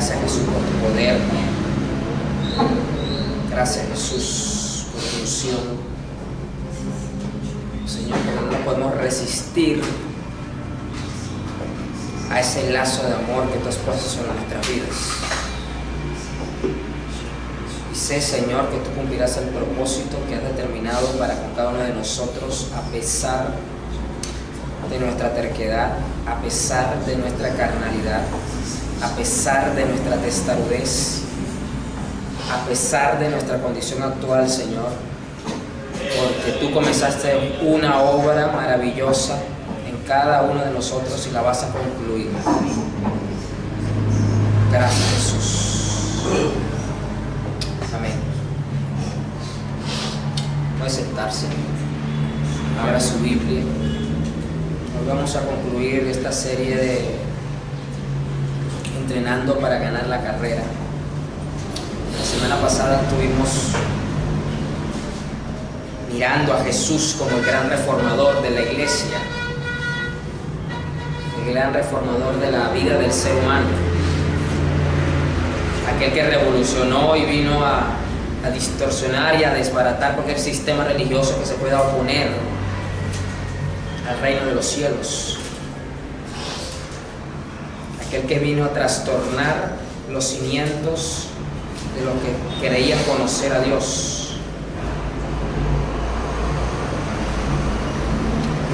Gracias, Jesús, por tu poder. Gracias, Jesús, por tu unción. Señor, porque no podemos resistir a ese lazo de amor que tú has puesto sobre nuestras vidas. Y sé, Señor, que tú cumplirás el propósito que has determinado para con cada uno de nosotros, a pesar de nuestra terquedad, a pesar de nuestra carnalidad, a pesar de nuestra testarudez, a pesar de nuestra condición actual, Señor, porque tú comenzaste una obra maravillosa en cada uno de nosotros y la vas a concluir. Gracias, Jesús. Amén. Puede sentarse. Abra su Biblia. Hoy vamos a concluir esta serie de Entrenando para ganar la carrera. La semana pasada estuvimos mirando a Jesús como el gran reformador de la iglesia, el gran reformador de la vida del ser humano, aquel que revolucionó y vino a distorsionar y a desbaratar cualquier sistema religioso que se pueda oponer al reino de los cielos, aquel que vino a trastornar los cimientos de lo que creían conocer a Dios.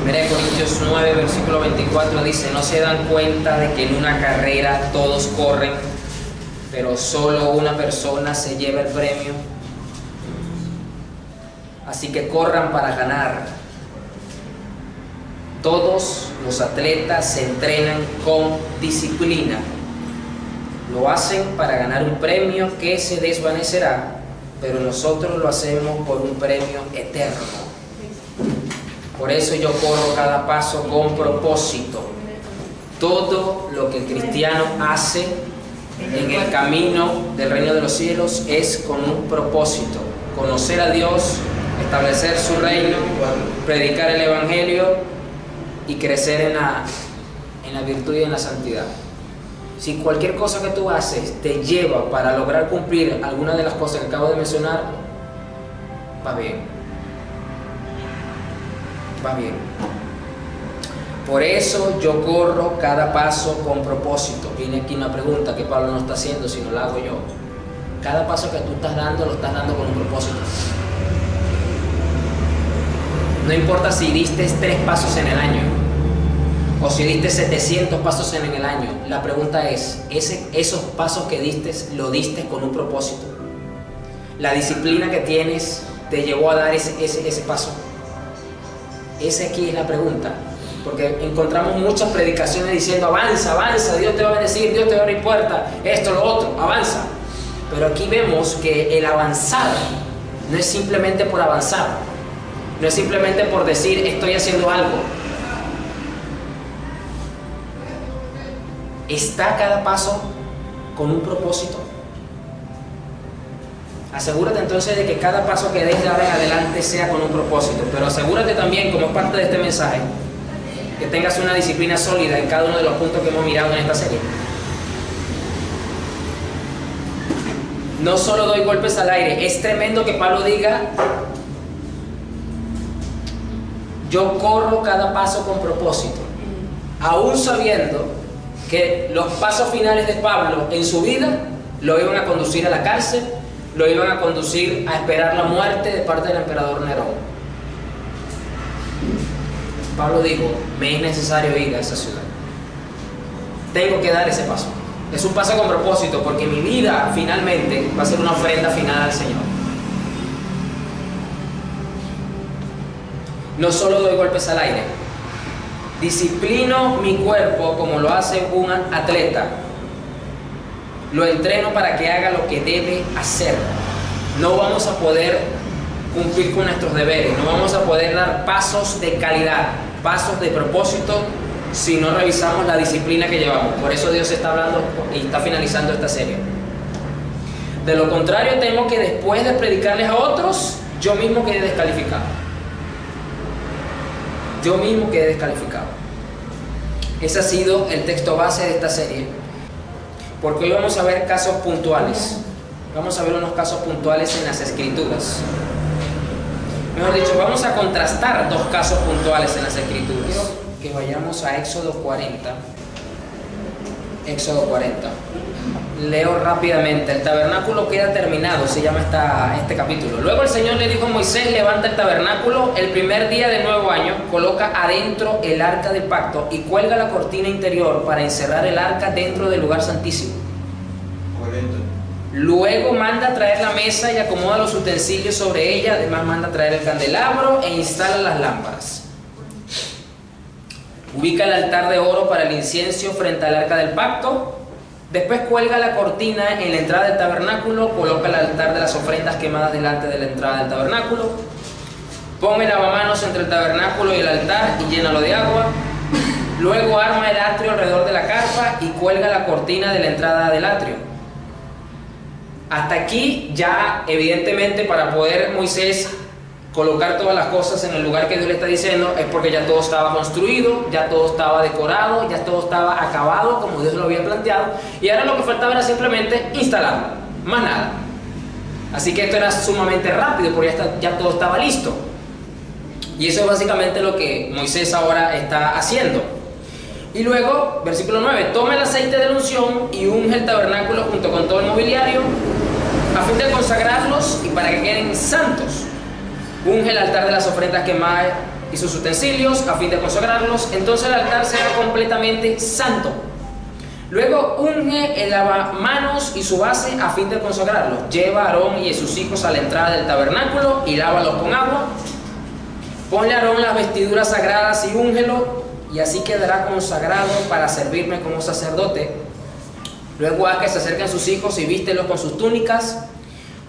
1 Corintios 9, versículo 24 dice: no se dan cuenta de que en una carrera todos corren, pero solo una persona se lleva el premio. Así que corran para ganar. Todos los atletas se entrenan con disciplina. Lo hacen para ganar un premio que se desvanecerá, pero nosotros lo hacemos por un premio eterno. Por eso yo corro cada paso con propósito. Todo lo que el cristiano hace en el camino del reino de los cielos es con un propósito: conocer a Dios, establecer su reino, predicar el evangelio y crecer en la virtud y en la santidad. Si cualquier cosa que tú haces te lleva para lograr cumplir alguna de las cosas que acabo de mencionar, va bien. Va bien. Por eso yo corro cada paso con propósito. Viene aquí una pregunta que Pablo no está haciendo, sino la hago yo. Cada paso que tú estás dando, lo estás dando con un propósito. No importa si diste 3 pasos en el año o si diste 700 pasos en el año. La pregunta es, esos pasos que diste, ¿lo diste con un propósito? La disciplina que tienes te llevó a dar ese paso. Esa aquí es la pregunta, porque encontramos muchas predicaciones diciendo avanza, avanza, Dios te va a bendecir, Dios te va a abrir puertas, esto, lo otro, avanza. Pero aquí vemos que el avanzar no es simplemente por avanzar, no es simplemente por decir estoy haciendo algo. Está cada paso con un propósito. Asegúrate entonces de que cada paso que des de ahora en adelante sea con un propósito, pero asegúrate también, como parte de este mensaje, que tengas una disciplina sólida en cada uno de los puntos que hemos mirado en esta serie. No solo doy golpes al aire. Es tremendo que Pablo diga: yo corro cada paso con propósito, aún sabiendo que los pasos finales de Pablo en su vida lo iban a conducir a la cárcel, lo iban a conducir a esperar la muerte de parte del emperador Nerón. Pablo dijo: me es necesario ir a esa ciudad, tengo que dar ese paso. Es un paso con propósito, porque mi vida finalmente va a ser una ofrenda final al Señor. No solo doy golpes al aire, disciplino mi cuerpo como lo hace un atleta. Lo entreno para que haga lo que debe hacer. No vamos a poder cumplir con nuestros deberes, no vamos a poder dar pasos de calidad, pasos de propósito, si no revisamos la disciplina que llevamos. Por eso Dios está hablando y está finalizando esta serie. De lo contrario, temo que después de predicarles a otros, yo mismo quedé descalificado. Yo mismo quedé descalificado. Ese ha sido el texto base de esta serie. porque hoy vamos a ver casos puntuales. Vamos a ver unos casos puntuales en las Escrituras. Mejor dicho, vamos a contrastar dos casos puntuales en las Escrituras. Quiero que vayamos a Éxodo 40. Éxodo 40. Leo rápidamente. El tabernáculo queda terminado, se llama este capítulo. Luego el Señor le dijo a Moisés: levanta el tabernáculo el primer día del nuevo año, coloca adentro el arca del pacto y cuelga la cortina interior para encerrar el arca dentro del lugar santísimo. Luego manda traer la mesa y acomoda los utensilios sobre ella. Además manda traer el candelabro e instala las lámparas. Ubica el altar de oro para el incienso frente al arca del pacto. Después cuelga la cortina en la entrada del tabernáculo. Coloca el altar de las ofrendas quemadas delante de la entrada del tabernáculo. Pone el lavamanos entre el tabernáculo y el altar y llénalo de agua. Luego arma el atrio alrededor de la carpa y cuelga la cortina de la entrada del atrio. Hasta aquí ya, evidentemente, para poder Moisés colocar todas las cosas en el lugar que Dios le está diciendo, es porque ya todo estaba construido, ya todo estaba decorado, ya todo estaba acabado como Dios lo había planteado, y ahora lo que faltaba era simplemente instalarlo, más nada. Así que esto era sumamente rápido porque ya todo estaba listo. Y eso es básicamente lo que Moisés ahora está haciendo. Y luego, versículo 9, toma el aceite de la unción y unge el tabernáculo junto con todo el mobiliario a fin de consagrarlos y para que queden santos. Unge el altar de las ofrendas quemadas y sus utensilios a fin de consagrarlos. Entonces el altar será completamente santo. Luego unge el lavamanos y su base a fin de consagrarlos. Lleva a Aarón y a sus hijos a la entrada del tabernáculo y lávalos con agua. Ponle a Aarón las vestiduras sagradas y úngelo, y así quedará consagrado para servirme como sacerdote. Luego haz que se acerquen sus hijos y vístelos con sus túnicas.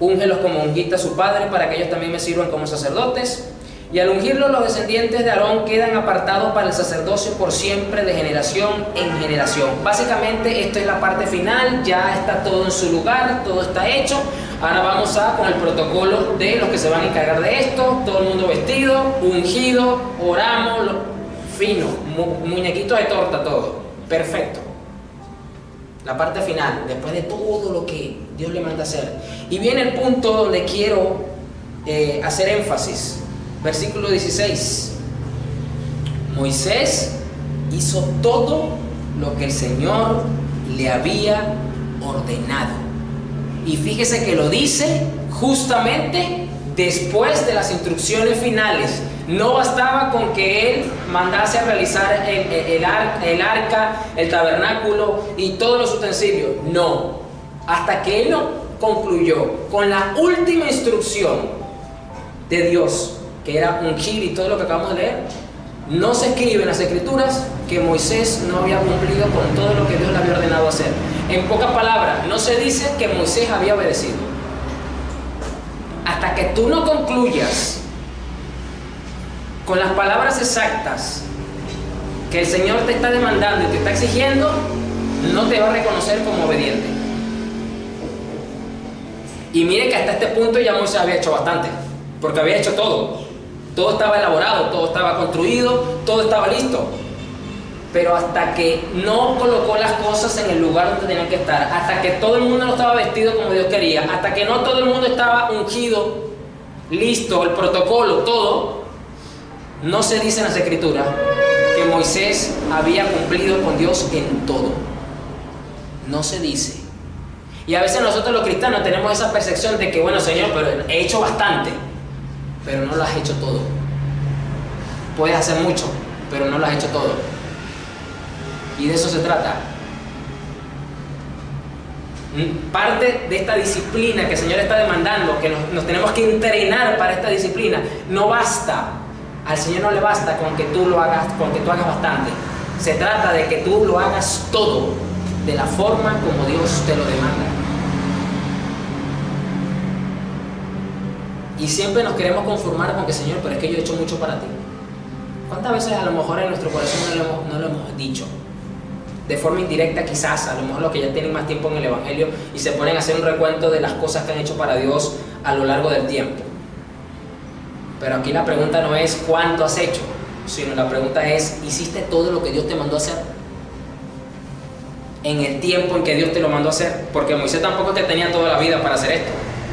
Úngelos como ungiste a su padre para que ellos también me sirvan como sacerdotes. Y al ungirlos, los descendientes de Aarón quedan apartados para el sacerdocio por siempre, de generación en generación. Básicamente esto es la parte final, ya está todo en su lugar, todo está hecho. Ahora vamos con el protocolo de los que se van a encargar de esto. Todo el mundo vestido, ungido, oramos, fino, muñequitos de torta, todo. Perfecto. La parte final, después de todo lo que Dios le manda hacer. Y viene el punto donde quiero hacer énfasis. Versículo 16. Moisés hizo todo lo que el Señor le había ordenado. Y fíjese que lo dice justamente después de las instrucciones finales. No bastaba con que él mandase a realizar el arca, el tabernáculo y todos los utensilios. No, hasta que él no concluyó con la última instrucción de Dios, que era ungir y todo lo que acabamos de leer, no se escribe en las Escrituras que Moisés no había cumplido con todo lo que Dios le había ordenado hacer. En pocas palabras, no se dice que Moisés había obedecido. Hasta que tú no concluyas con las palabras exactas que el Señor te está demandando y te está exigiendo, no te va a reconocer como obediente. Y mire que hasta este punto ya Moisés había hecho bastante, porque había hecho todo. Todo estaba elaborado, todo estaba construido, todo estaba listo. Pero hasta que no colocó las cosas en el lugar donde tenían que estar, hasta que todo el mundo no estaba vestido como Dios quería, hasta que no todo el mundo estaba ungido, listo, el protocolo, todo, no se dice en las Escrituras que Moisés había cumplido con Dios en todo. No se dice. Y a veces nosotros los cristianos tenemos esa percepción de que, bueno, Señor, pero he hecho bastante, pero no lo has hecho todo. Puedes hacer mucho, pero no lo has hecho todo. Y de eso se trata. Parte de esta disciplina que el Señor está demandando, que nos tenemos que entrenar para esta disciplina, no basta. Al Señor no le basta con que tú lo hagas, con que tú hagas bastante. Se trata de que tú lo hagas todo de la forma como Dios te lo demanda. Y siempre nos queremos conformar con que, Señor, pero es que yo he hecho mucho para ti. ¿Cuántas veces a lo mejor en nuestro corazón no lo hemos dicho? De forma indirecta quizás, a lo mejor los que ya tienen más tiempo en el Evangelio y se ponen a hacer un recuento de las cosas que han hecho para Dios a lo largo del tiempo. Pero aquí la pregunta no es cuánto has hecho, sino la pregunta es, ¿hiciste todo lo que Dios te mandó a hacer? en el tiempo en que Dios te lo mandó a hacer, porque Moisés tampoco es que tenía toda la vida para hacer esto.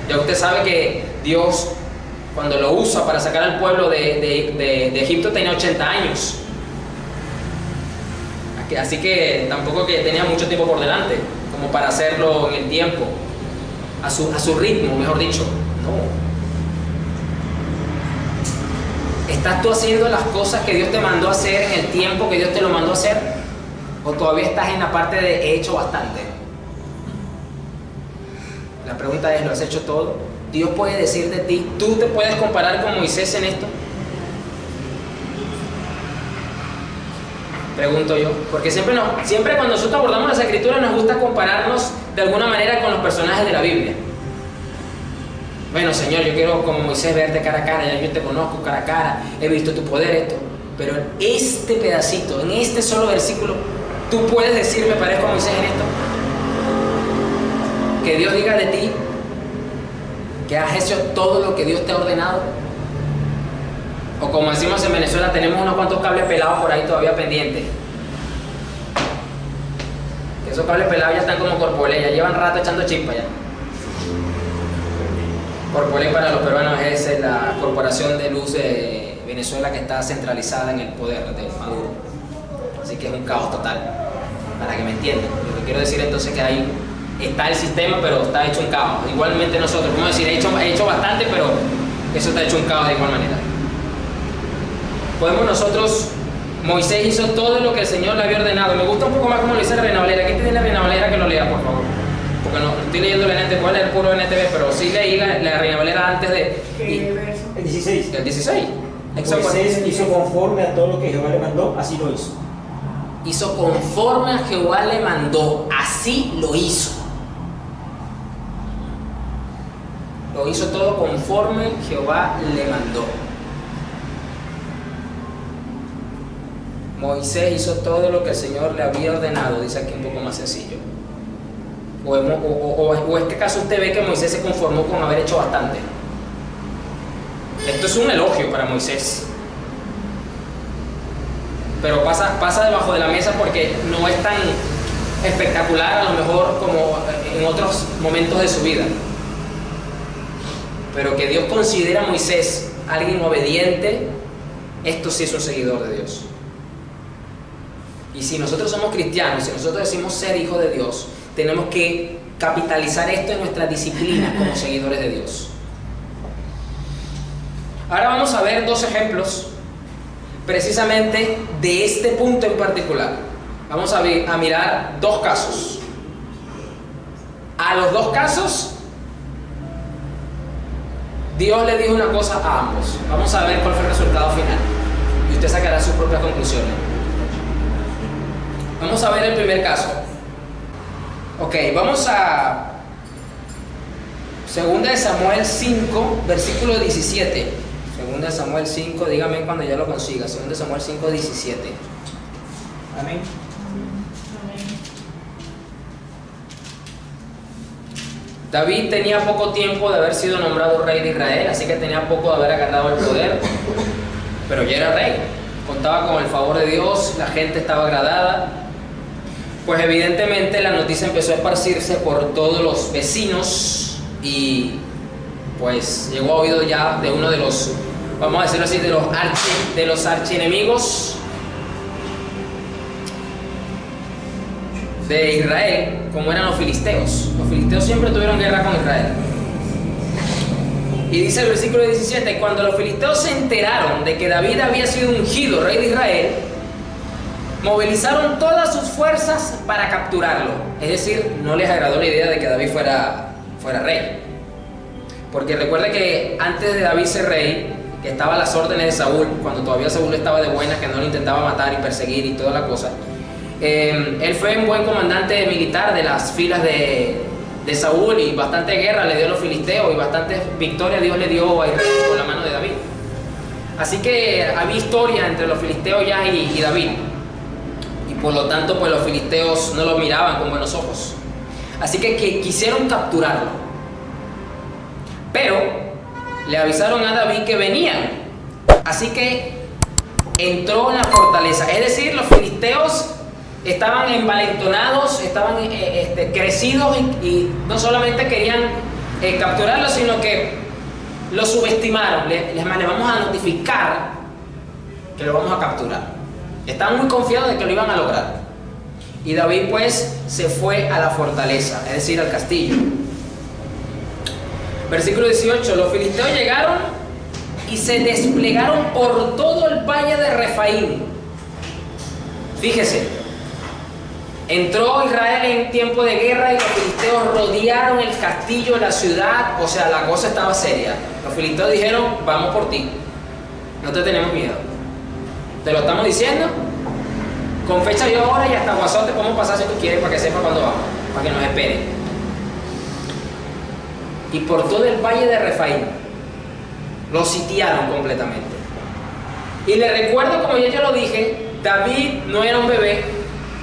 Ya usted sabe que Dios, cuando lo usa para sacar al pueblo de Egipto, tenía 80 años. Así que tampoco que tenía mucho tiempo por delante, como para hacerlo en el tiempo, a su ritmo, mejor dicho. No. ¿Estás tú haciendo las cosas que Dios te mandó a hacer en el tiempo que Dios te lo mandó a hacer? ¿O todavía estás en la parte de he hecho bastante? La pregunta es, ¿lo has hecho todo? Dios puede decir de ti, ¿tú te puedes comparar con Moisés en esto? Pregunto yo, porque siempre cuando nosotros abordamos las escrituras nos gusta compararnos de alguna manera con los personajes de la Biblia. Bueno, Señor, yo quiero como Moisés verte cara a cara, ya yo te conozco cara a cara, he visto tu poder, esto. Pero en este pedacito, en este solo versículo, ¿tú puedes decir, me parezco a Moisés en esto? Que Dios diga de ti que has hecho todo lo que Dios te ha ordenado. O como decimos en Venezuela, tenemos unos cuantos cables pelados por ahí todavía pendientes. Esos cables pelados ya están como Corpolé, ya llevan rato echando chispa ya. Corpolé para los peruanos es la corporación de luz de Venezuela que está centralizada en el poder de Maduro. Así que es un caos total, para que me entiendan. Lo que quiero decir entonces es que ahí está el sistema, pero está hecho un caos. Igualmente nosotros, podemos decir, he hecho bastante, pero eso está hecho un caos de igual manera. Podemos nosotros, Moisés hizo todo lo que el Señor le había ordenado. Me gusta un poco más como lo dice la Reina Valera. ¿Quién tiene la Reina Valera que lo lea, por favor? Porque no estoy leyendo la NTV, ¿cuál es el puro NTV? Pero sí leí la Reina Valera antes de... ¿Qué verso? El 16. El 16. Moisés hizo conforme a todo lo que Jehová le mandó, así lo hizo. Hizo conforme a Jehová le mandó, así lo hizo. Lo hizo todo conforme Jehová le mandó. Moisés hizo todo lo que el Señor le había ordenado, dice aquí un poco más sencillo. O es que acaso usted ve que Moisés se conformó con haber hecho bastante. Esto es un elogio para Moisés. Pero pasa debajo de la mesa porque no es tan espectacular a lo mejor como en otros momentos de su vida. Pero que Dios considera a Moisés alguien obediente, esto sí es un seguidor de Dios. Y si nosotros somos cristianos, si nosotros decimos ser hijos de Dios, tenemos que capitalizar esto en nuestras disciplinas como seguidores de Dios. Ahora vamos a ver dos ejemplos precisamente de este punto en particular. Vamos a mirar dos casos. A los dos casos, Dios le dijo una cosa a ambos. Vamos a ver cuál fue el resultado final. Y usted sacará sus propias conclusiones. Vamos a ver el primer caso. Ok, vamos a 2 de Samuel 5, versículo 17. 2 de Samuel 5, dígame cuando ya lo consiga. 2 de Samuel 5, 17. Amén. David tenía poco tiempo de haber sido nombrado rey de Israel, así que tenía poco de haber agarrado el poder, pero ya era rey. Contaba con el favor de Dios, la gente estaba agradada. Pues evidentemente la noticia empezó a esparcirse por todos los vecinos y pues llegó a oído ya de uno de los, vamos a decirlo así, de los archienemigos de Israel, como eran los filisteos. Los filisteos siempre tuvieron guerra con Israel. Y dice el versículo 17, cuando los filisteos se enteraron de que David había sido ungido rey de Israel, movilizaron todas sus fuerzas para capturarlo. Es decir, no les agradó la idea de que David fuera rey. Porque recuerda que antes de David ser rey, que estaba a las órdenes de Saúl, cuando todavía Saúl estaba de buenas, que no lo intentaba matar y perseguir y toda la cosa, él fue un buen comandante militar de las filas de Saúl y bastante guerra le dio a los filisteos y bastantes victorias Dios le dio a Israel con la mano de David. Así que había historia entre los filisteos ya y David. Por lo tanto, pues los filisteos no lo miraban con buenos ojos. Así que quisieron capturarlo. Pero le avisaron a David que venían. Así que entró en la fortaleza. Es decir, los filisteos estaban envalentonados, estaban crecidos y no solamente querían capturarlo, sino que lo subestimaron. Le vamos a notificar que lo vamos a capturar. Estaban muy confiados de que lo iban a lograr. Y David pues se fue a la fortaleza, es decir, al castillo. Versículo 18, los filisteos llegaron y se desplegaron por todo el valle de Refaim. Fíjese, entró Israel en tiempo de guerra y los filisteos rodearon el castillo, la ciudad, o sea, la cosa estaba seria. Los filisteos dijeron, vamos por ti, no te tenemos miedo. Te lo estamos diciendo, con fecha y hora y hasta WhatsApp te podemos pasar si tú quieres para que sepa cuándo vamos, para que nos espere. Y por todo el valle de Refaim lo sitiaron completamente. Y le recuerdo, como ya yo lo dije, David no era un bebé,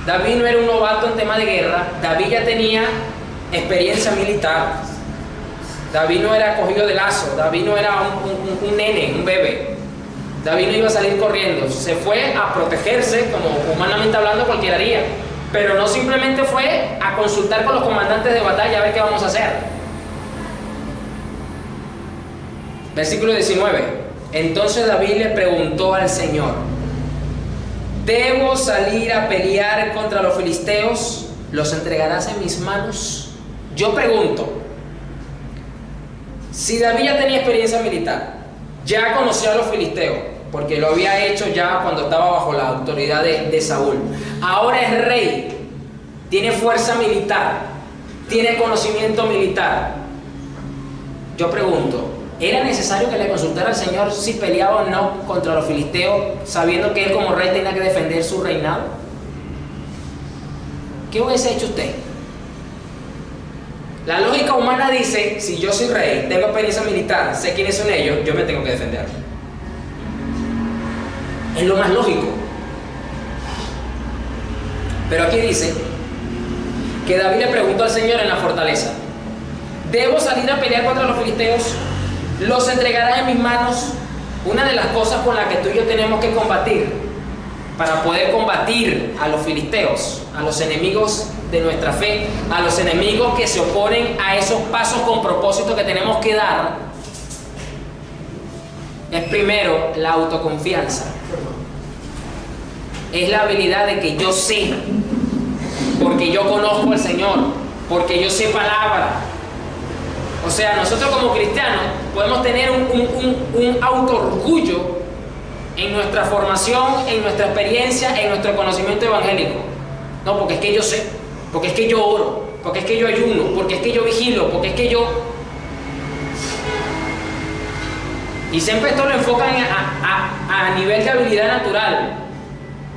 David no era un novato en tema de guerra, David ya tenía experiencia militar. David no era cogido de lazo, David no era un nene, un bebé. David no iba a salir corriendo, se fue a protegerse, como humanamente hablando cualquiera haría, pero no simplemente fue a consultar con los comandantes de batalla a ver qué vamos a hacer. Versículo 19. Entonces David le preguntó al Señor, ¿debo salir a pelear contra los filisteos? ¿Los entregarás en mis manos? Yo pregunto, si David ya tenía experiencia militar, ya conocía a los filisteos, porque lo había hecho ya cuando estaba bajo la autoridad de Saúl. Ahora es rey, tiene fuerza militar, tiene conocimiento militar. Yo pregunto, ¿era necesario que le consultara al Señor si peleaba o no contra los filisteos, sabiendo que él como rey tenía que defender su reinado? ¿Qué hubiese hecho usted? La lógica humana dice, si yo soy rey, tengo experiencia militar, sé quiénes son ellos, yo me tengo que defender. Es lo más lógico. Pero aquí dice que David le preguntó al Señor en la fortaleza, ¿debo salir a pelear contra los filisteos? ¿Los entregarás en mis manos? Una de las cosas con las que tú y yo tenemos que combatir para poder combatir a los filisteos, a los enemigos de nuestra fe, a los enemigos que se oponen a esos pasos con propósito que tenemos que dar, es primero la autoconfianza. Es la habilidad de que yo sé, porque yo conozco al Señor, porque yo sé palabra. O sea, nosotros como cristianos podemos tener un auto-orgullo en nuestra formación, en nuestra experiencia, en nuestro conocimiento evangélico. No, porque es que yo sé, porque es que yo oro, porque es que yo ayuno, porque es que yo vigilo, porque es que yo... Y siempre esto lo enfocan a nivel de habilidad natural,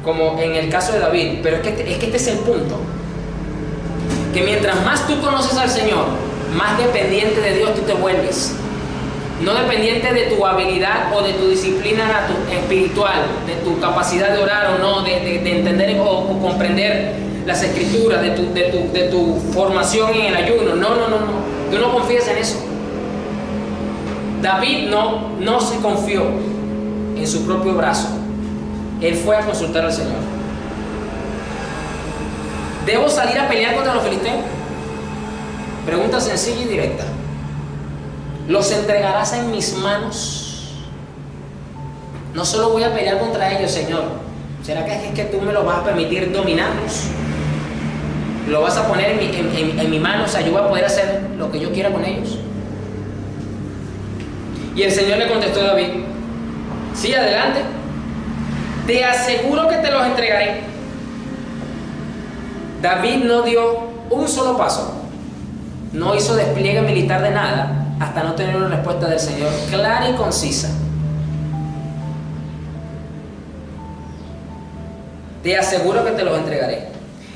como en el caso de David. Pero es que este es el punto. Que mientras más tú conoces al Señor, más dependiente de Dios tú te vuelves. No dependiente de tu habilidad o de tu disciplina espiritual, de tu capacidad de orar o no, de entender o comprender las escrituras, de tu formación en el ayuno. No. Tú no confías en eso. David no se confió en su propio brazo. Él fue a consultar al Señor. ¿Debo salir a pelear contra los filisteos? Pregunta sencilla y directa. ¿Los entregarás en mis manos? No solo voy a pelear contra ellos, Señor. ¿Será que es que tú me lo vas a permitir dominarlos? ¿Lo vas a poner en mi mano? O sea, yo voy a poder hacer lo que yo quiera con ellos. Y el Señor le contestó a David, sí, adelante. Te aseguro que te los entregaré. David no dio un solo paso. No hizo despliegue militar de nada hasta no tener una respuesta del Señor clara y concisa. Te aseguro que te los entregaré.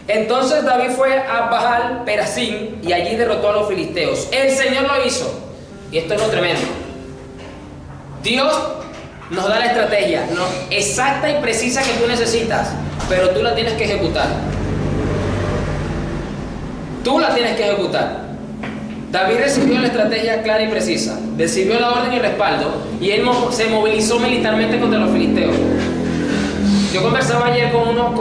Entonces David fue a Baal Perasim y allí derrotó a los filisteos. El Señor lo hizo. Y esto es lo tremendo. Dios nos da la estrategia exacta y precisa que tú necesitas, pero tú la tienes que ejecutar. Tú la tienes que ejecutar. David recibió la estrategia clara y precisa, recibió la orden y respaldo, y él se movilizó militarmente contra los filisteos. Yo conversaba ayer con uno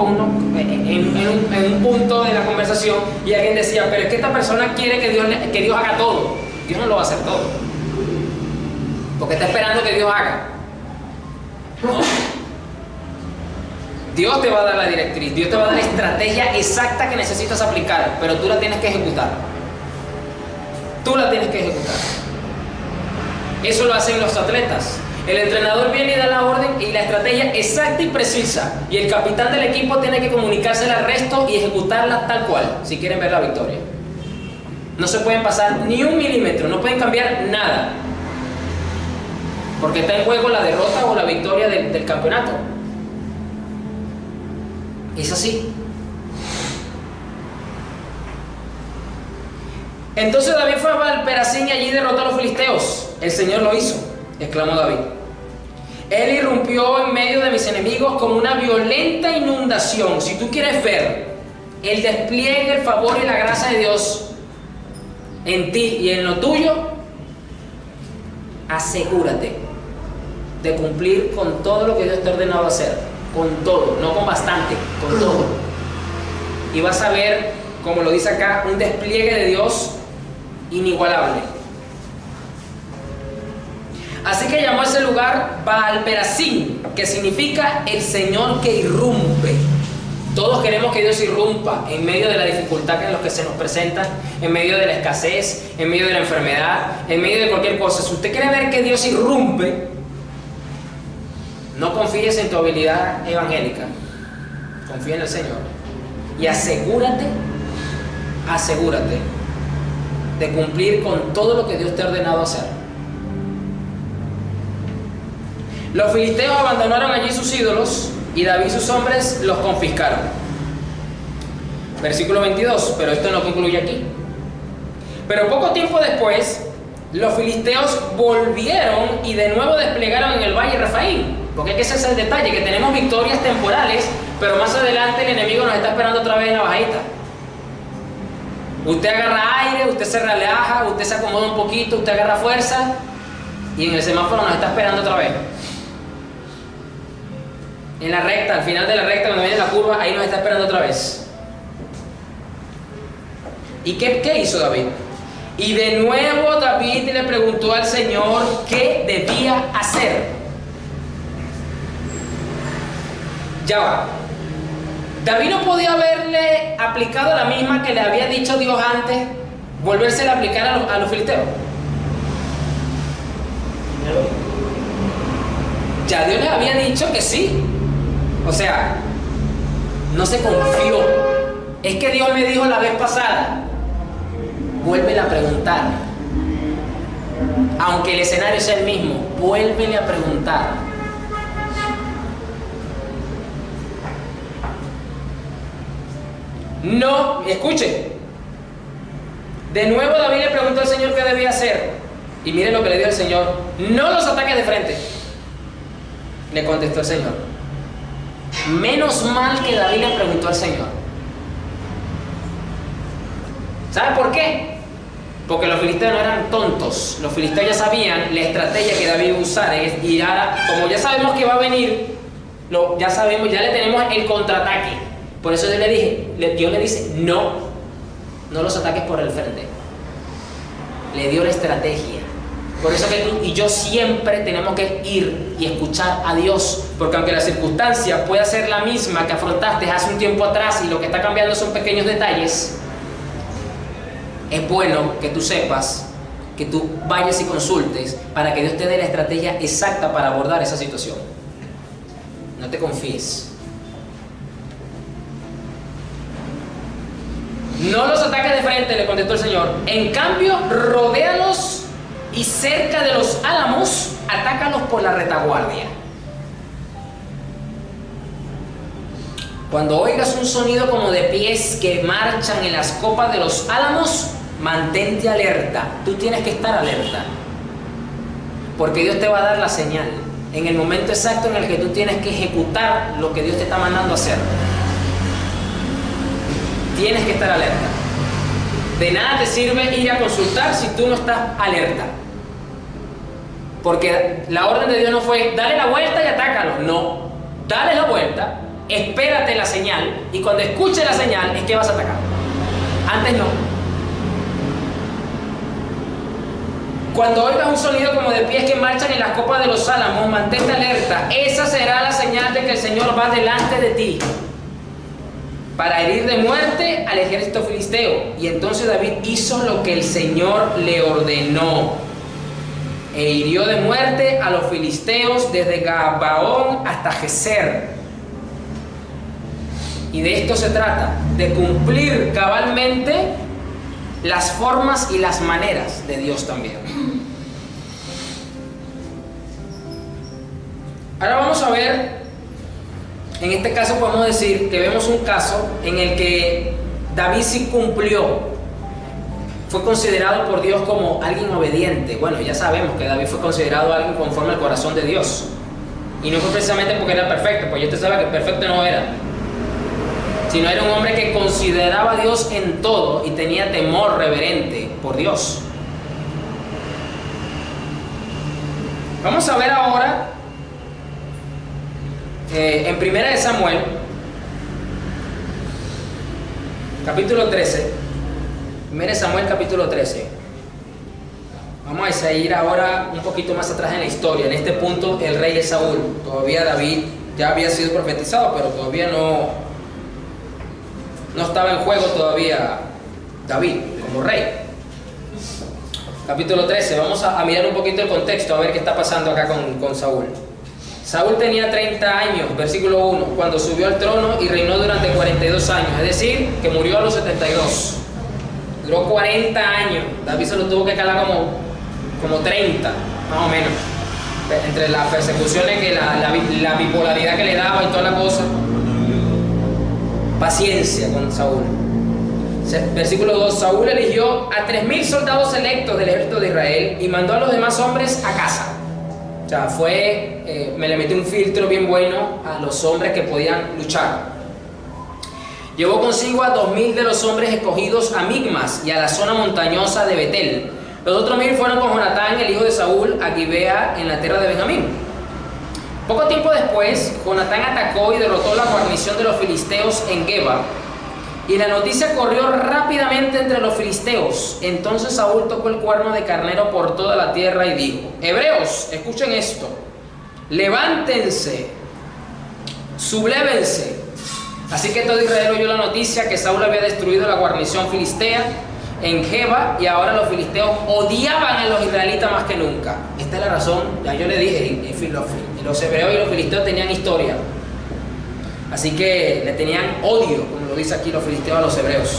en un punto de la conversación, y alguien decía, pero es que esta persona quiere que Dios haga todo. Dios no lo va a hacer todo, porque está esperando que Dios haga. No. Dios te va a dar la directriz, Dios te va a dar la estrategia exacta que necesitas aplicar, pero tú la tienes que ejecutar. Tú la tienes que ejecutar. Eso lo hacen los atletas. El entrenador viene y da la orden y la estrategia exacta y precisa, y el capitán del equipo tiene que comunicársela al resto y ejecutarla tal cual, si quieren ver la victoria. No se pueden pasar ni un milímetro, no pueden cambiar nada, porque está en juego la derrota o la victoria del campeonato. Es así. Entonces David fue a Baal-Perasín y allí derrotó a los filisteos. El Señor lo hizo, exclamó David. Él irrumpió en medio de mis enemigos como una violenta inundación. Si tú quieres ver el despliegue, el favor y la gracia de Dios en ti y en lo tuyo, asegúrate de cumplir con todo lo que Dios te ha ordenado hacer. Con todo, no con bastante, con todo. Y vas a ver, como lo dice acá, un despliegue de Dios inigualable. Así que llamó a ese lugar Baal-Perasín, que significa el Señor que irrumpe. Todos queremos que Dios irrumpa en medio de la dificultad en lo que se nos presenta, en medio de la escasez, en medio de la enfermedad, en medio de cualquier cosa. Si usted quiere ver que Dios irrumpe, no confíes en tu habilidad evangélica, confía en el Señor y asegúrate de cumplir con todo lo que Dios te ha ordenado hacer. Los filisteos abandonaron allí sus ídolos y David y sus hombres los confiscaron. Versículo 22, pero esto no concluye aquí. Pero poco tiempo después, los filisteos volvieron y de nuevo desplegaron en el valle Refaim. Porque ese es el detalle, que tenemos victorias temporales, pero más adelante el enemigo nos está esperando otra vez en la bajita. Usted agarra aire, usted se relaja, usted se acomoda un poquito, usted agarra fuerza, y en el semáforo nos está esperando otra vez. En la recta, al final de la recta, cuando viene la curva, ahí nos está esperando otra vez. ¿Y qué hizo David? Y de nuevo David le preguntó al Señor qué debía hacer. Ya va. David no podía haberle aplicado la misma que le había dicho Dios antes, volvérsela a aplicar a los filisteos. Ya Dios les había dicho que sí. O sea, no se confió. Es que Dios me dijo la vez pasada, vuélvele a preguntar. Aunque el escenario sea el mismo, vuélvele a preguntar. No, escuche. De nuevo David le preguntó al Señor qué debía hacer. Y miren lo que le dio el Señor. No los ataques de frente, le contestó el Señor. Menos mal que David le preguntó al Señor. ¿Sabe por qué? Porque los filisteos no eran tontos. Los filisteos ya sabían la estrategia que David iba a usar. Y ahora, como ya sabemos que va a venir, ya le tenemos el contraataque. Por eso yo le dije, Dios le dice, no los ataques por el frente. Le dio la estrategia. Por eso que tú y yo siempre tenemos que ir y escuchar a Dios, porque aunque la circunstancia pueda ser la misma que afrontaste hace un tiempo atrás y lo que está cambiando son pequeños detalles, es bueno que tú sepas, que tú vayas y consultes para que Dios te dé la estrategia exacta para abordar esa situación. No te confíes. No los ataques de frente, le contestó el Señor. En cambio, rodéalos y cerca de los álamos, atácalos por la retaguardia. Cuando oigas un sonido como de pies que marchan en las copas de los álamos, mantente alerta. Tú tienes que estar alerta, porque Dios te va a dar la señal en el momento exacto en el que tú tienes que ejecutar lo que Dios te está mandando a hacer. Tienes que estar alerta. De nada te sirve ir a consultar si tú no estás alerta, porque la orden de Dios no fue dale la vuelta y atácalo. No, dale la vuelta, espérate la señal, y cuando escuches la señal es que vas a atacar. Antes no. Cuando oigas un sonido como de pies que marchan en las copas de los álamos, mantente alerta. Esa será la señal de que el Señor va delante de ti para herir de muerte al ejército filisteo. Y entonces David hizo lo que el Señor le ordenó e hirió de muerte a los filisteos desde Gabaón hasta Geser. Y de esto se trata, de cumplir cabalmente las formas y las maneras de Dios también. Ahora vamos a ver, en este caso podemos decir que vemos un caso en el que David sí cumplió, fue considerado por Dios como alguien obediente. Bueno, ya sabemos que David fue considerado alguien conforme al corazón de Dios, y no fue precisamente porque era perfecto, porque usted sabe que perfecto no era, sino era un hombre que consideraba a Dios en todo y tenía temor reverente por Dios. Vamos a ver ahora en 1 de Samuel, capítulo 13. 1 de Samuel, capítulo 13. Vamos a ir ahora un poquito más atrás en la historia. En este punto el rey es Saúl. Todavía David ya había sido profetizado, pero todavía no estaba en juego todavía David como rey. Capítulo 13, vamos a mirar un poquito el contexto, a ver qué está pasando acá con Saúl. Saúl tenía 30 años, versículo 1, cuando subió al trono y reinó durante 42 años, es decir, que murió a los 72. Duró 40 años, David se lo tuvo que calar como 30, más o menos, entre las persecuciones, que la bipolaridad que le daba y toda la cosa. Paciencia con Saúl. Versículo 2, Saúl eligió a 3.000 soldados electos del ejército de Israel y mandó a los demás hombres a casa. O sea, me le metió un filtro bien bueno a los hombres que podían luchar. Llevó consigo a 2.000 de los hombres escogidos a Migmas y a la zona montañosa de Betel. Los otros 1.000 fueron con Jonatán, el hijo de Saúl, a Gibea, en la tierra de Benjamín. Poco tiempo después, Jonatán atacó y derrotó la guarnición de los filisteos en Geba, y la noticia corrió rápidamente entre los filisteos. Entonces Saúl tocó el cuerno de carnero por toda la tierra y dijo: hebreos, escuchen esto, levántense, sublévense. Así que todo Israel oyó la noticia que Saúl había destruido la guarnición filistea en Geba, y ahora los filisteos odiaban a los israelitas más que nunca. Esta es la razón, ya yo le dije, los hebreos y los filisteos tenían historia, así que le tenían odio, como lo dice aquí, los filisteos a los hebreos.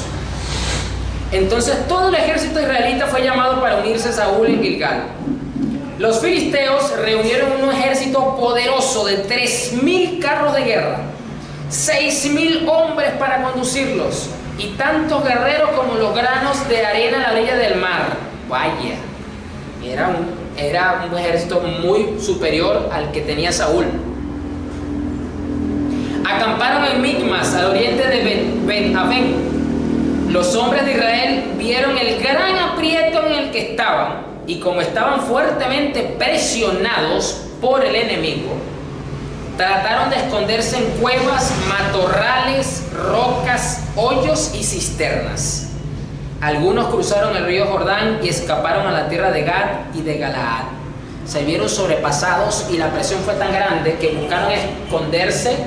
Entonces todo el ejército israelita fue llamado para unirse a Saúl en Gilgal. Los filisteos reunieron un ejército poderoso de 3.000 carros de guerra, 6.000 hombres para conducirlos, y tantos guerreros como los granos de arena a la orilla del mar. Vaya, era un ejército muy superior al que tenía Saúl. Acamparon en Migmas, al oriente de Ben-Aven. Los hombres de Israel vieron el gran aprieto en el que estaban, y como estaban fuertemente presionados por el enemigo, trataron de esconderse en cuevas, matorrales, rocas, hoyos y cisternas. Algunos cruzaron el río Jordán y escaparon a la tierra de Gad y de Galaad. Se vieron sobrepasados y la presión fue tan grande que buscaron esconderse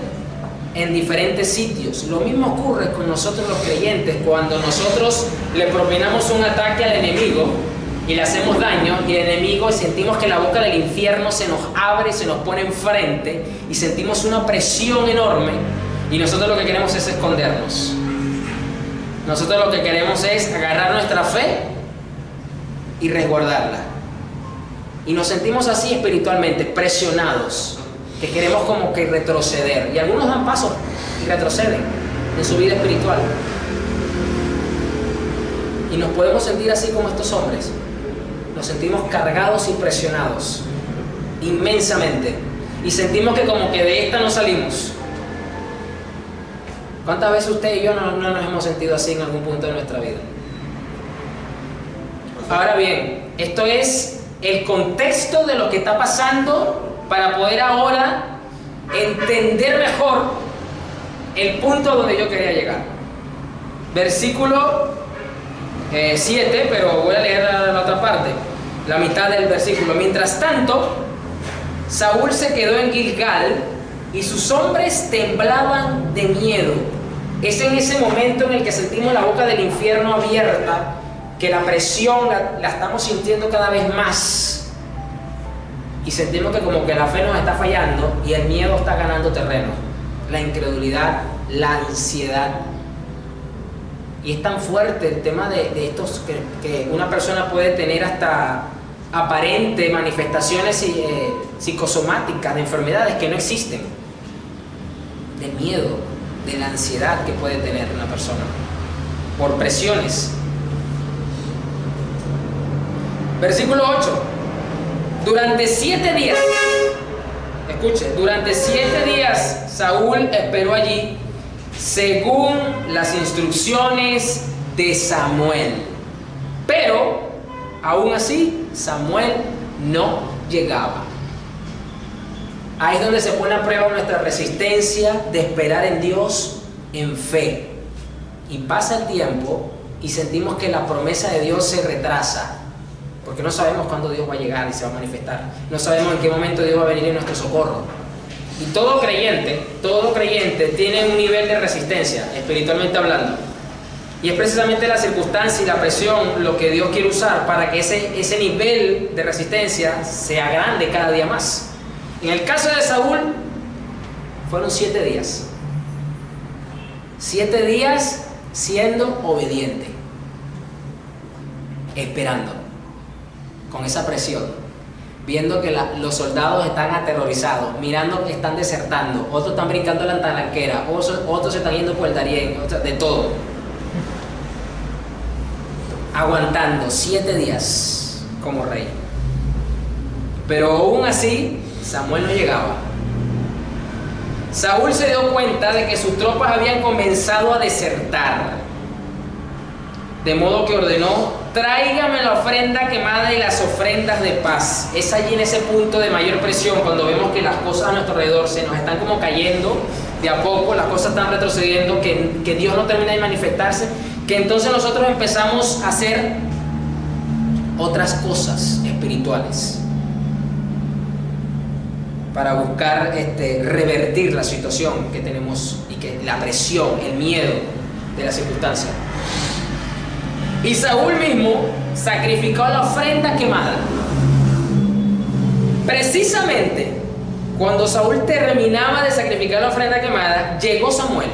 en diferentes sitios. Lo mismo ocurre con nosotros los creyentes. Cuando nosotros le propinamos un ataque al enemigo y le hacemos daño, y el enemigo, sentimos que la boca del infierno se nos abre y se nos pone enfrente, y sentimos una presión enorme, y nosotros lo que queremos es escondernos. Nosotros lo que queremos es agarrar nuestra fe y resguardarla, y nos sentimos así espiritualmente, presionados, que queremos como que retroceder, y algunos dan pasos y retroceden en su vida espiritual, y nos podemos sentir así como estos hombres. Nos sentimos cargados y presionados inmensamente, y sentimos que como que de esta no salimos. ¿Cuántas veces usted y yo no nos hemos sentido así en algún punto de nuestra vida? Ahora bien, esto es el contexto de lo que está pasando para poder ahora entender mejor el punto donde yo quería llegar. Versículo 7, pero voy a leer la otra parte, la mitad del versículo. Mientras tanto, Saúl se quedó en Gilgal y sus hombres temblaban de miedo. Es en ese momento en el que sentimos la boca del infierno abierta, que la presión la estamos sintiendo cada vez más. Y sentimos que como que la fe nos está fallando y el miedo está ganando terreno. La incredulidad, la ansiedad. Y es tan fuerte el tema de estos que una persona puede tener hasta aparentes manifestaciones psicosomáticas de enfermedades que no existen. Del miedo, de la ansiedad que puede tener una persona por presiones. Versículo 8. Durante 7 días, escuche, durante 7 días Saúl esperó allí según las instrucciones de Samuel. Pero, aún así, Samuel no llegaba. Ahí es donde se pone a prueba nuestra resistencia de esperar en Dios en fe. Y pasa el tiempo y sentimos que la promesa de Dios se retrasa. Porque no sabemos cuándo Dios va a llegar y se va a manifestar. No sabemos en qué momento Dios va a venir en nuestro socorro. Y todo creyente tiene un nivel de resistencia, espiritualmente hablando. Y es precisamente la circunstancia y la presión lo que Dios quiere usar para que ese nivel de resistencia sea grande cada día más. En el caso de Saúl, fueron 7 días. 7 días siendo obediente. Esperando. Con esa presión, viendo que los soldados están aterrorizados, mirando que están desertando, otros están brincando la talanquera, otros se están yendo por el Darién, de todo. Aguantando 7 días como rey. Pero aún así, Samuel no llegaba. Saúl se dio cuenta de que sus tropas habían comenzado a desertar. De modo que ordenó: tráigame la ofrenda quemada y las ofrendas de paz. Es allí en ese punto de mayor presión, cuando vemos que las cosas a nuestro alrededor se nos están como cayendo de a poco, las cosas están retrocediendo, que Dios no termina de manifestarse, que entonces nosotros empezamos a hacer otras cosas espirituales para buscar revertir la situación que tenemos y que la presión, el miedo de la circunstancia. Y Saúl mismo sacrificó la ofrenda quemada. Precisamente cuando Saúl terminaba de sacrificar la ofrenda quemada, llegó Samuel.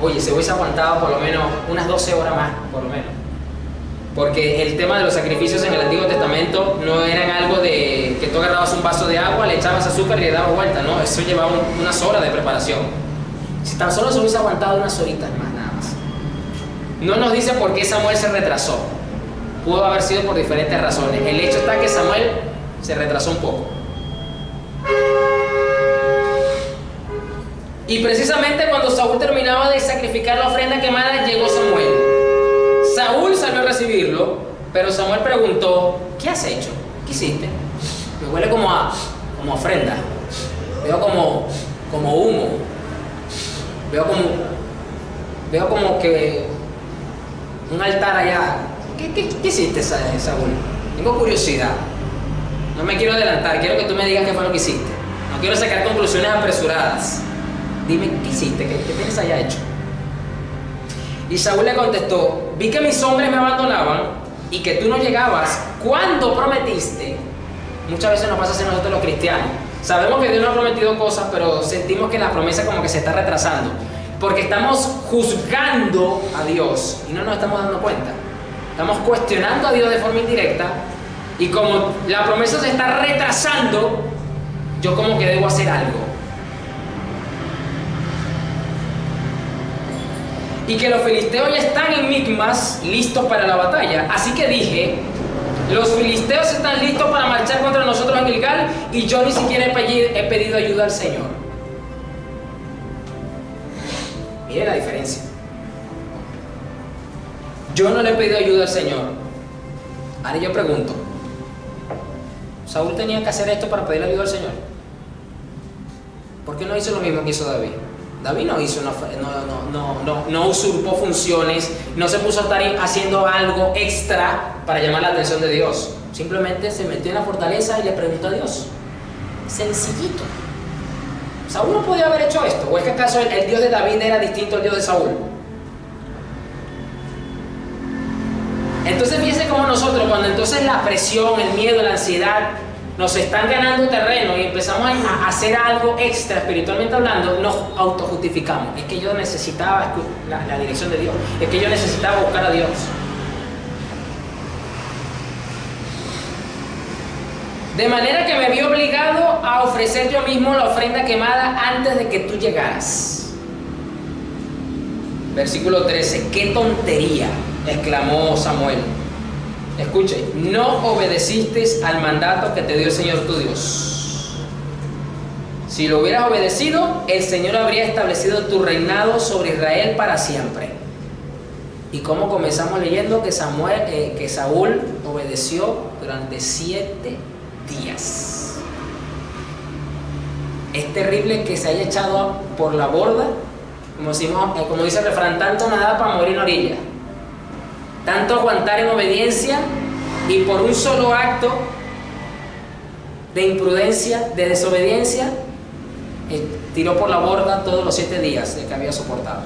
Oye, se hubiese aguantado por lo menos unas 12 horas más, por lo menos. Porque el tema de los sacrificios en el Antiguo Testamento no eran algo de que tú agarrabas un vaso de agua, le echabas azúcar y le dabas vuelta. No, eso llevaba unas horas de preparación. Si tan solo se hubiese aguantado unas horitas más, nada más. No nos dice por qué Samuel se retrasó. Pudo haber sido por diferentes razones. El hecho está que Samuel se retrasó un poco. Y precisamente cuando Saúl terminaba de sacrificar la ofrenda quemada, llegó Samuel. Saúl salió a recibirlo, pero Samuel preguntó: ¿qué has hecho? ¿Qué hiciste? Me huele como a ofrenda. Veo como humo. Veo como que un altar allá. ¿Qué hiciste, Saúl? Tengo curiosidad. No me quiero adelantar, quiero que tú me digas qué fue lo que hiciste. No quiero sacar conclusiones apresuradas. Dime, ¿qué hiciste? ¿Qué tienes allá hecho? Y Saúl le contestó: vi que mis hombres me abandonaban y que tú no llegabas cuando prometiste. Muchas veces nos pasa así a nosotros los cristianos. Sabemos que Dios nos ha prometido cosas, pero sentimos que la promesa como que se está retrasando. Porque estamos juzgando a Dios y no nos estamos dando cuenta. Estamos cuestionando a Dios de forma indirecta, y como la promesa se está retrasando, yo como que debo hacer algo. Y que los filisteos ya están en Micmas, listos para la batalla. Así que dije: los filisteos están listos para marchar contra nosotros en Gilgal, y yo ni siquiera he pedido ayuda al Señor. Mire la diferencia. Yo no le he pedido ayuda al Señor. Ahora yo pregunto: ¿Saúl tenía que hacer esto para pedir ayuda al Señor? ¿Por qué no hizo lo mismo que hizo David? David no hizo no usurpó funciones, no se puso a estar haciendo algo extra para llamar la atención de Dios. Simplemente se metió en la fortaleza y le preguntó a Dios. Sencillito. ¿Saúl no podía haber hecho esto? ¿O es que acaso el Dios de David era distinto al Dios de Saúl? Entonces fíjense cómo nosotros, cuando entonces la presión, el miedo, la ansiedad nos están ganando terreno y empezamos a hacer algo extra espiritualmente hablando, nos autojustificamos. Es que yo necesitaba la dirección de Dios, es que yo necesitaba buscar a Dios. De manera que me vi obligado a ofrecer yo mismo la ofrenda quemada antes de que tú llegaras. Versículo 13. ¡Qué tontería!, exclamó Samuel. Escuche, no obedeciste al mandato que te dio el Señor tu Dios. Si lo hubieras obedecido, el Señor habría establecido tu reinado sobre Israel para siempre. ¿Y cómo comenzamos leyendo? Que Saúl obedeció durante 7 días. Es terrible que se haya echado por la borda, como dice el refrán, tanto nadar para morir en orilla, tanto aguantar en obediencia, y por un solo acto de imprudencia, de desobediencia, tiró por la borda todos los 7 días de que había soportado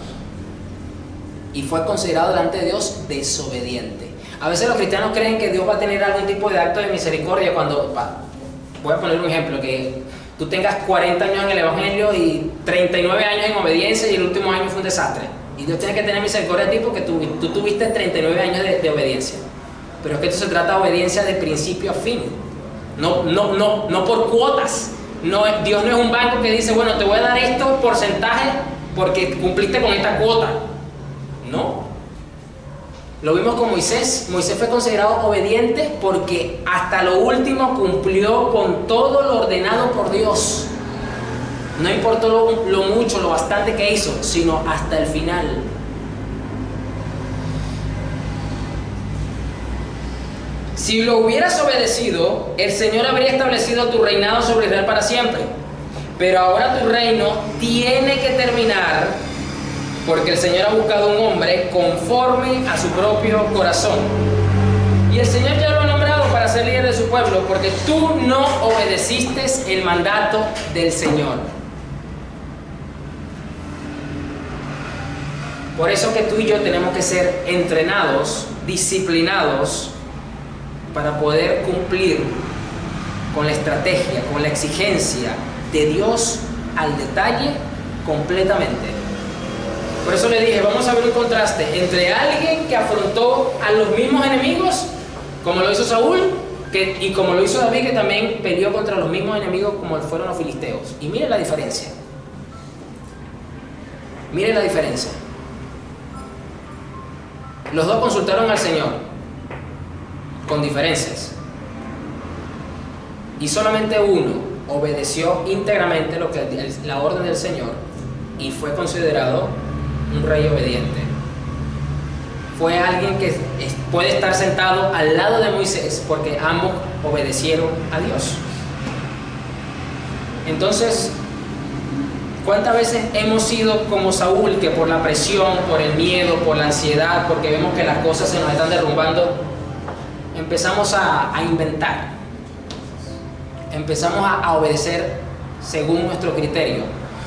y fue considerado delante de Dios desobediente. A veces los cristianos creen que Dios va a tener algún tipo de acto de misericordia cuando, voy a poner un ejemplo, que tú tengas 40 años en el Evangelio y 39 años en obediencia y el último año fue un desastre. Y Dios tiene que tener misericordia de ti porque tú tuviste 39 años de obediencia. Pero es que esto se trata de obediencia de principio a fin. No por cuotas. Dios no es un banco que dice, bueno, te voy a dar esto porcentaje porque cumpliste con esta cuota. No. Lo vimos con Moisés. Moisés fue considerado obediente porque hasta lo último cumplió con todo lo ordenado por Dios. No importó lo mucho, lo bastante que hizo, sino hasta el final. Si lo hubieras obedecido, el Señor habría establecido tu reinado sobre Israel para siempre. Pero ahora tu reino tiene que terminar, porque el Señor ha buscado un hombre conforme a su propio corazón. Y el Señor ya lo ha nombrado para ser líder de su pueblo, porque tú no obedeciste el mandato del Señor. Por eso que tú y yo tenemos que ser entrenados, disciplinados, para poder cumplir con la estrategia, con la exigencia de Dios al detalle completamente. Por eso le dije, vamos a ver un contraste entre alguien que afrontó a los mismos enemigos, como lo hizo Saúl, y como lo hizo David, que también peleó contra los mismos enemigos como fueron los filisteos. Y miren la diferencia. Miren la diferencia. Los dos consultaron al Señor, con diferencias. Y solamente uno obedeció íntegramente la orden del Señor y fue considerado un rey obediente. Fue alguien que puede estar sentado al lado de Moisés porque ambos obedecieron a Dios. Entonces, ¿cuántas veces hemos sido como Saúl, que por la presión, por el miedo, por la ansiedad, porque vemos que las cosas se nos están derrumbando, empezamos a inventar, empezamos a obedecer según nuestro criterio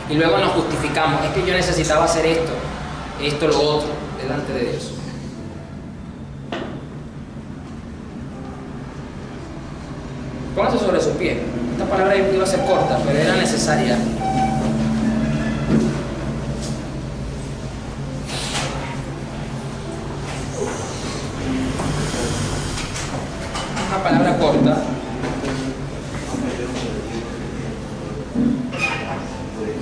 y luego nos justificamos? Es que yo necesitaba hacer esto, lo otro, delante de Dios. Póngase sobre su pie. Esta palabra iba a ser corta, pero era necesaria. Una palabra corta.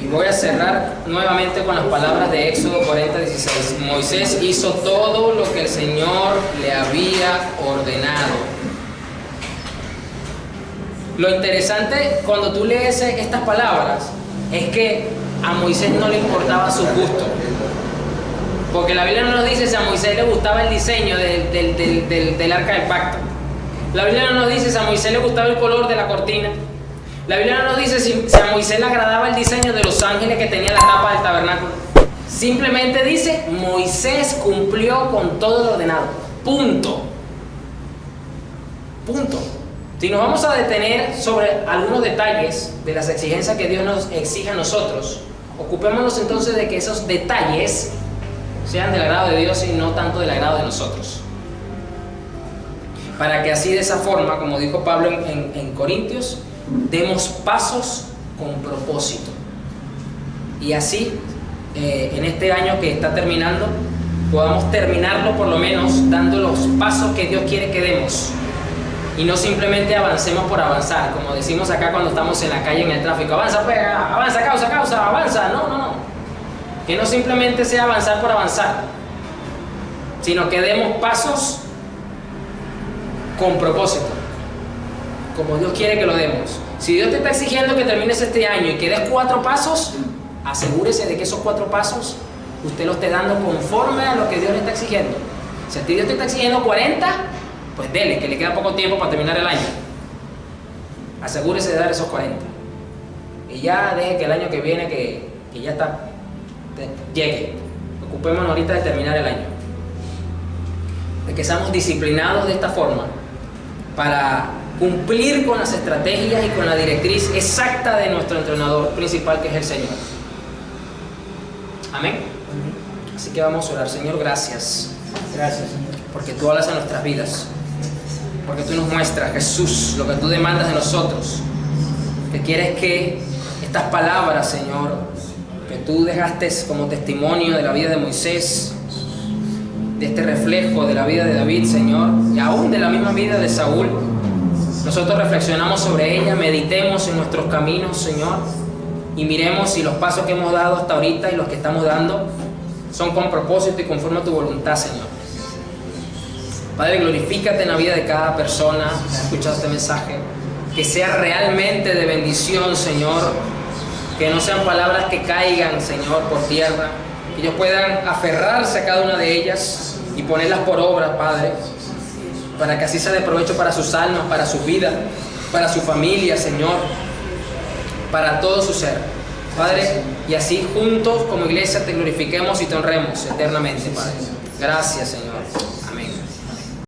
Y voy a cerrar nuevamente con las palabras de Éxodo 40:16. Moisés hizo todo lo que el Señor le había ordenado. Lo interesante cuando tú lees estas palabras es que a Moisés no le importaba su gusto. Porque la Biblia no nos dice si a Moisés le gustaba el diseño del arca del pacto. La Biblia no nos dice si a Moisés le gustaba el color de la cortina. La Biblia no nos dice si a Moisés le agradaba el diseño de los ángeles que tenía la tapa del tabernáculo. Simplemente dice, Moisés cumplió con todo lo ordenado. Punto. Punto. Si nos vamos a detener sobre algunos detalles de las exigencias que Dios nos exige a nosotros, ocupémonos entonces de que esos detalles sean del agrado de Dios y no tanto del agrado de nosotros. Para que así de esa forma, como dijo Pablo en Corintios, demos pasos con propósito. Y así, en este año que está terminando, podamos terminarlo por lo menos dando los pasos que Dios quiere que demos. Y no simplemente avancemos por avanzar, como decimos acá cuando estamos en la calle en el tráfico. Avanza, pues, avanza, causa, avanza. No. Que no simplemente sea avanzar por avanzar, sino que demos pasos con propósito, como Dios quiere que lo demos. Si Dios te está exigiendo que termines este año y que des 4 pasos, asegúrese de que esos 4 pasos usted los esté dando conforme a lo que Dios le está exigiendo. Si a ti Dios te está exigiendo 40, pues dele, que le queda poco tiempo para terminar el año. Asegúrese de dar esos 40. Y ya deje que el año que viene, que ya está, llegue. Ocupémonos ahorita de terminar el año. De que seamos disciplinados de esta forma para cumplir con las estrategias y con la directriz exacta de nuestro entrenador principal, que es el Señor. Amén. Así que vamos a orar. Señor, gracias. Gracias, Señor. Porque tú hablas en nuestras vidas. Porque tú nos muestras, Jesús, lo que tú demandas de nosotros. Que quieres que estas palabras, Señor, que tú dejaste como testimonio de la vida de Moisés, de este reflejo de la vida de David, Señor, y aún de la misma vida de Saúl, nosotros reflexionamos sobre ella, meditemos en nuestros caminos, Señor, y miremos si los pasos que hemos dado hasta ahorita y los que estamos dando son con propósito y conforme a tu voluntad, Señor. Padre, glorifícate en la vida de cada persona que ha escuchado este mensaje, que sea realmente de bendición, Señor, que no sean palabras que caigan, Señor, por tierra, que ellos puedan aferrarse a cada una de ellas y ponerlas por obra, Padre, para que así sea de provecho para sus almas, para su vida, para su familia, Señor, para todo su ser, Padre, y así juntos como iglesia te glorifiquemos y te honremos eternamente, Padre. Gracias, Señor.